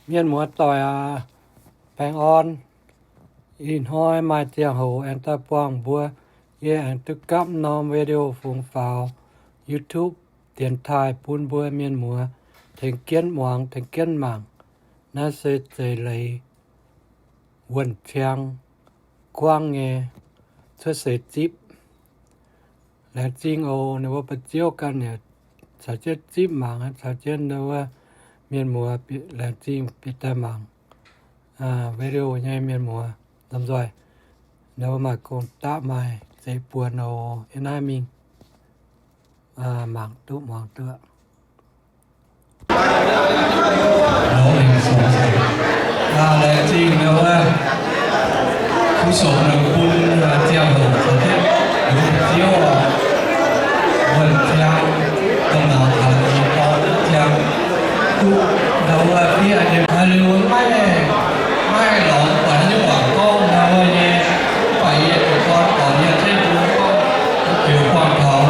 miền múa tỏi bánh on in hoi mai tiang hồ anh ta quang bùa ye anh tự cấp nom video phùng phào YouTube tiền thai pun bùa miền múa thành kiến muang thành kiến mảng na sẽ chạy lấy quần trang quang nghe cho sẽ chip là chính ô nếu mà chiếuกันเนี่ยจะจะจิบหมังจะจะเนว่าเมียนมัวlà chính bị tai mảng video nhai miền mùa làm rồi nếu mà còn tạ mày dây buồn nó em ai mình mảng tựa nó mình sống là chính nếu không sống là buồn treo đầu sẽ thế đúng chiếu buồn treo trong nào thằng gì to treo đâu phía anh em luôn mai lỏng quản những quảng công là ơi nhé phải của con còn như thế của con kiểu quảng thảo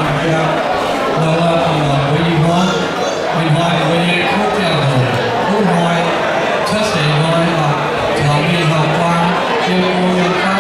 đâu thì nó với gì hơn mình hỏi với khúc treo hồ khúc hỏi chất sẽ nói là cháu đi học quan yêu cô yêu khác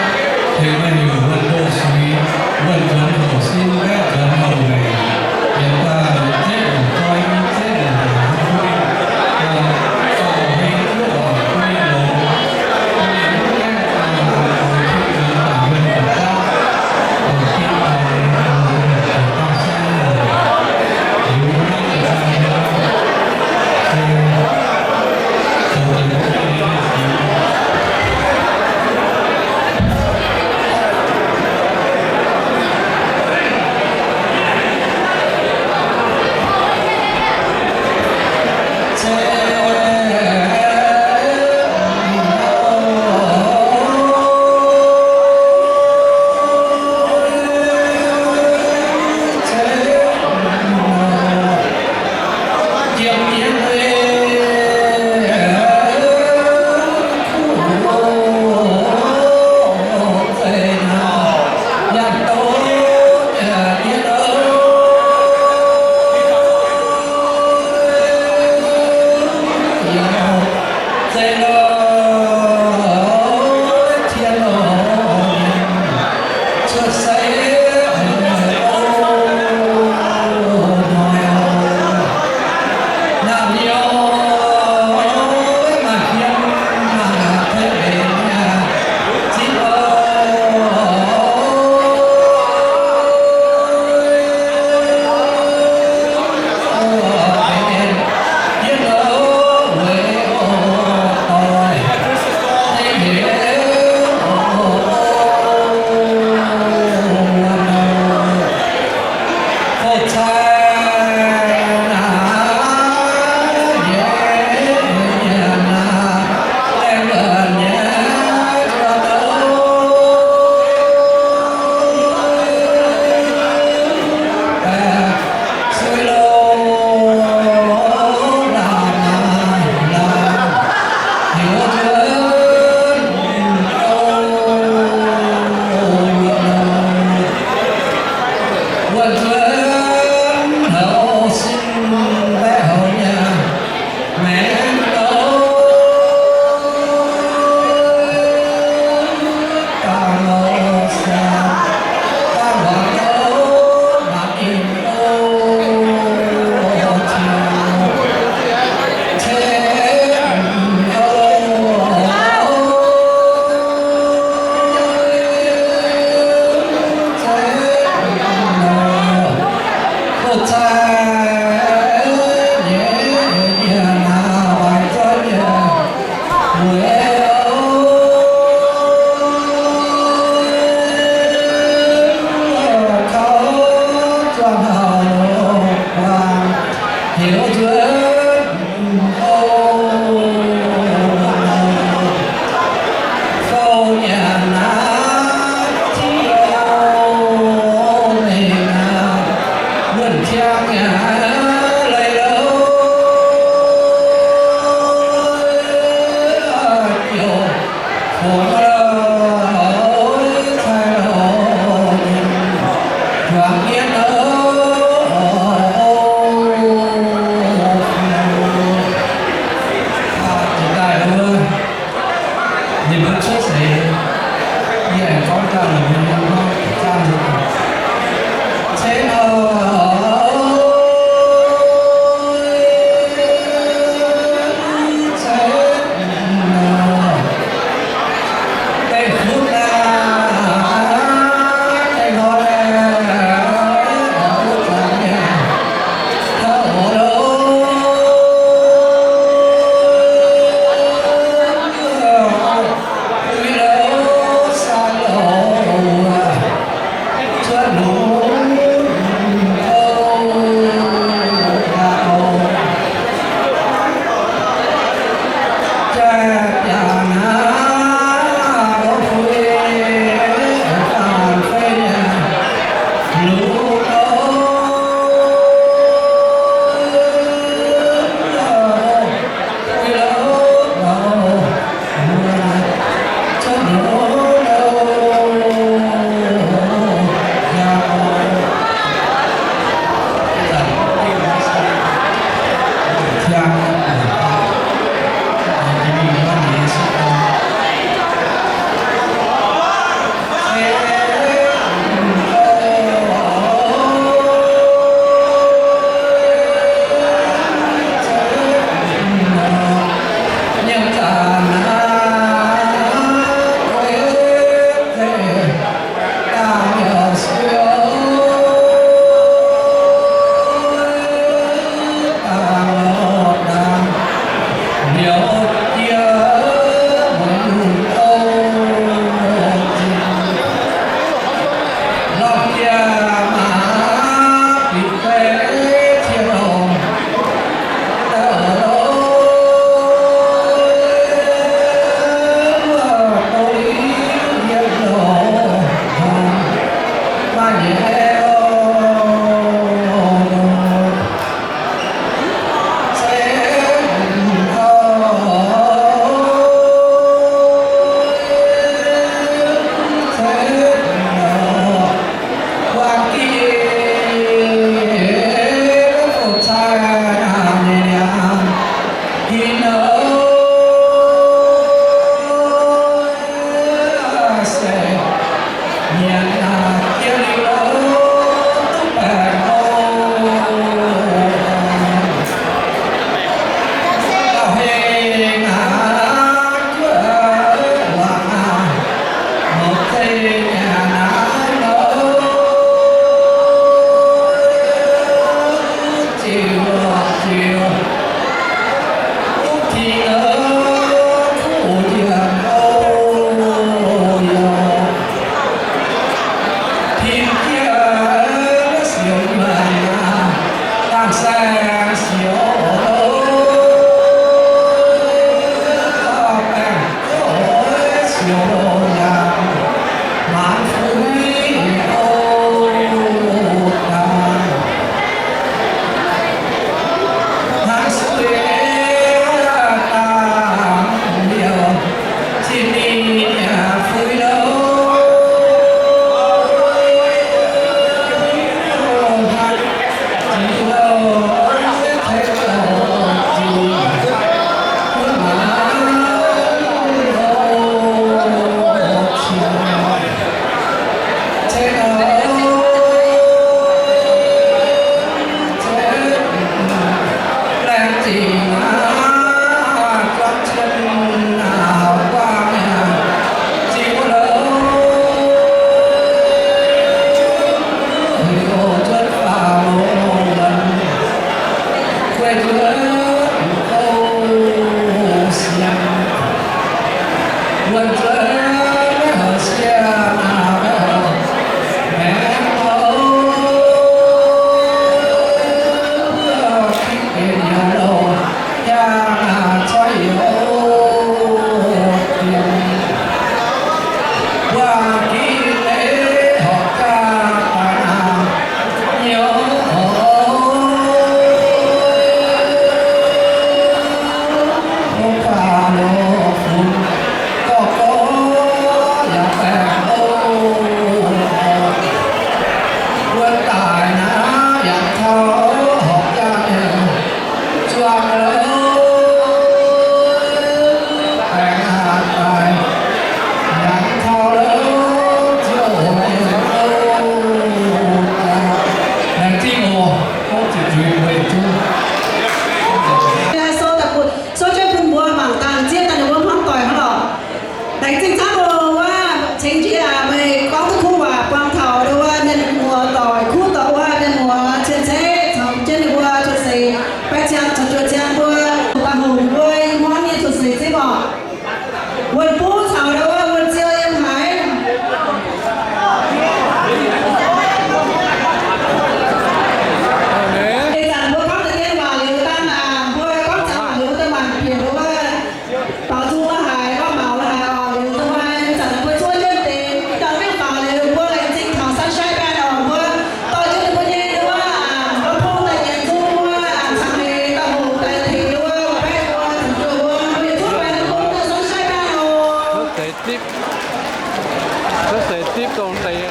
Don't say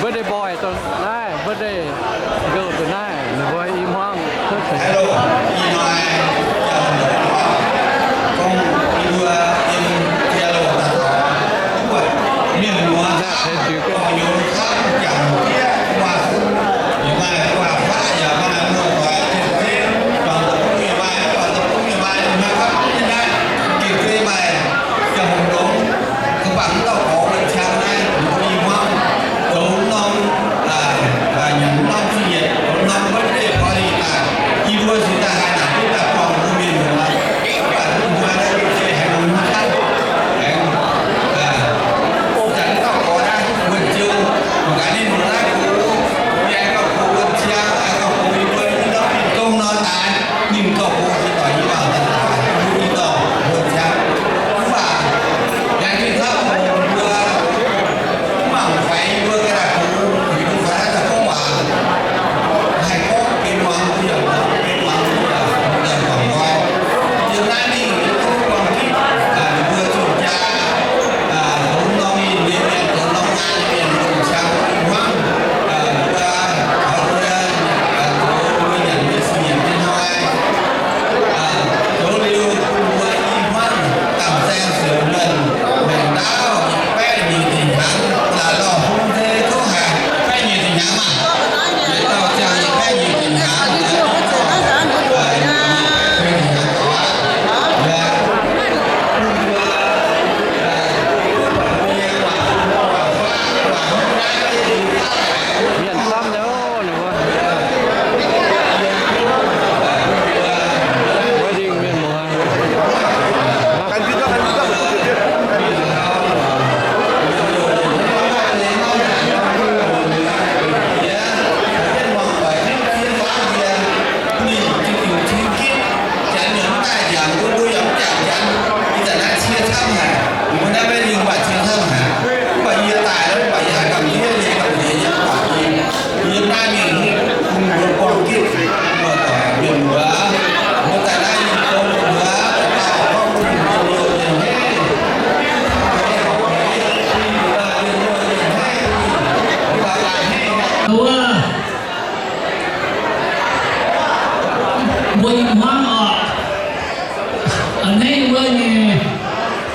birthday boy don't nai birthday girl to nai the boy im hoang hello đi nói con đi đua in kia lộ là họ miền núi có nhiều khác chẳng kia qua những mai qua phá giờ mai mua qua trên thế còn tập cũng nhiều mai còn tập cũng nhiều mai mà các như đây kịp thuê bài cho hồng đống các bạn tàu có bên trang này đi hoang đấu non và những non phi nhiệt non vấn đề có đi là đi đua chúng ta hay là chúng ta còn của mình là các bạn chúng ta đã bị chơi hay là mất khác chẳng có có ra vườn chiêu một cái đi một cái cũ vì anh có cũ vườn chia anh có cũ đi vườn những đó công nó tàn nhưng có cũ thì tỏi như vào tận tỏi đi tỏ vườn chia đúng và cái chuyện thấp vừa mỏng phải vừa cái là cũ thì cũng phải là không mà hay có cái món bây giờ cái món bây giờ còn coi từ nay đi không còn thích vừa chủ cha đúng nó đi miền miền của nó ăn miền của sang hoang và họ tôi nhận cái sự nhận trên hai số liệu của y hoang tầm xem sửa lần mình đã bé nhiều tình tháng là lo không thế có hàng bé nhiều tình tháng mà để tao cho những bé nhiều tình tháng để cho miền Nam đó này quá wedding miền mùa Quỳ hoang họ ở đây với nghề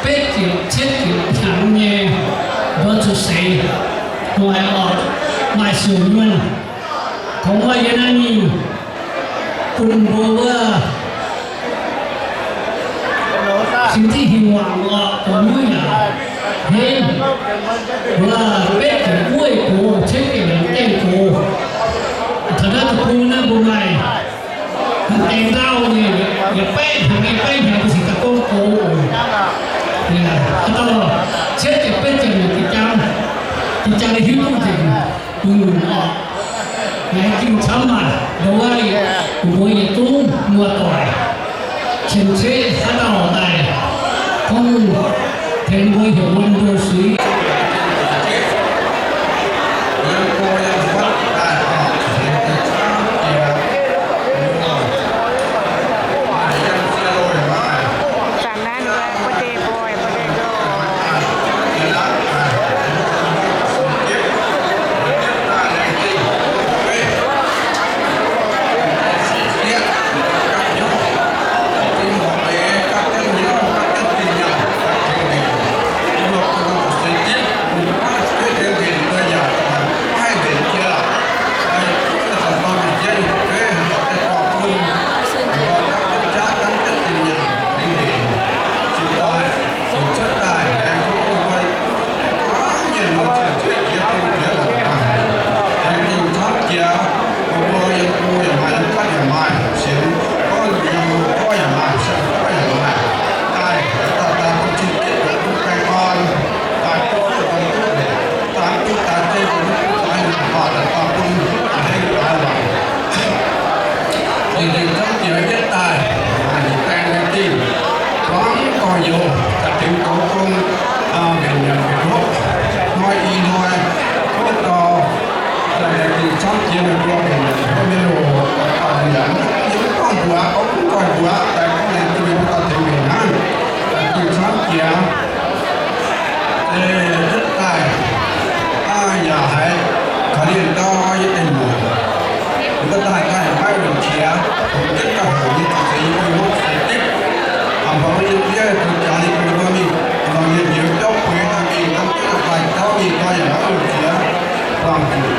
bếp kiểu chết kiểu thẳng nghề vợ chủ sĩ ngoài họ ngoài sử dụng không có gì năng nhiều cùng bốสิ่งที่หิวหวังออกของมุ่ยหนาเห็นว่าเป็ดกับกล้วยโกเช็คเองเต้นโกถ้าได้ตะปูนะบุญไหลเต็งเล่าเนี่ยอย่าเป้งหางไอ้เป้งหางสิตะโกนโกเนี่ยก็ต้องเช็คกับเป็ดจังกิจจังในหิ้วจริงมึงออกไหนกินช้ำมาโดยมวยตุ้มมัวต่อยเช่นเช่ถ้าเราได้không thêm vui hiểu quân đô suy các vào bây giờ kia thì trả đi cái mà mình và nhiều nhiều cháu khỏe là mình ăn cái bài cháu mình coi là nó được kia bằng